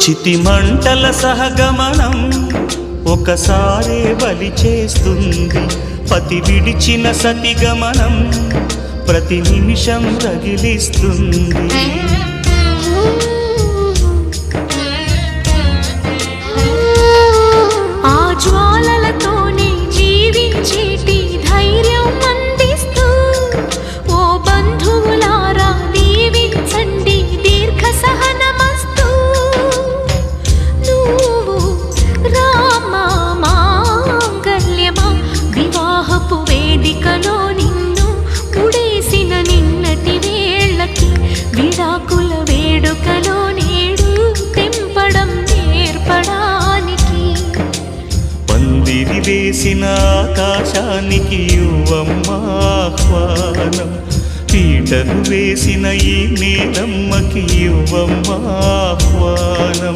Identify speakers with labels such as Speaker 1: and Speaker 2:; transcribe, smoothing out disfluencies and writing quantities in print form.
Speaker 1: చితిమంటల సహగమనం ఒకసారే బలి చేస్తుంది. పతి విడిచిన సతిగమనం ప్రతి నిమిషం రగిలిస్తుంది.
Speaker 2: ఆ జ్వాలలతోనే జీవించేటి ధైర్యం అందిస్తూ ఓ బంధువులారా దీవించండి దీర్ఘ సహనమస్తు. నువ్వు రామా మాంగల్యమా వివాహపు వేదికలో నిన్ను ముడేసిన నిన్నటి వేళ్ళకి విడాకుల వేడుకలో నేడు తెంపడం నేర్పడానికి.
Speaker 1: పందిరి వేసిన ఆకాశానికి యువమ్మా ఆహ్వానం. పీటలు వేసిన ఈ నేలమ్మకి యువమ్మా ఆహ్వానం.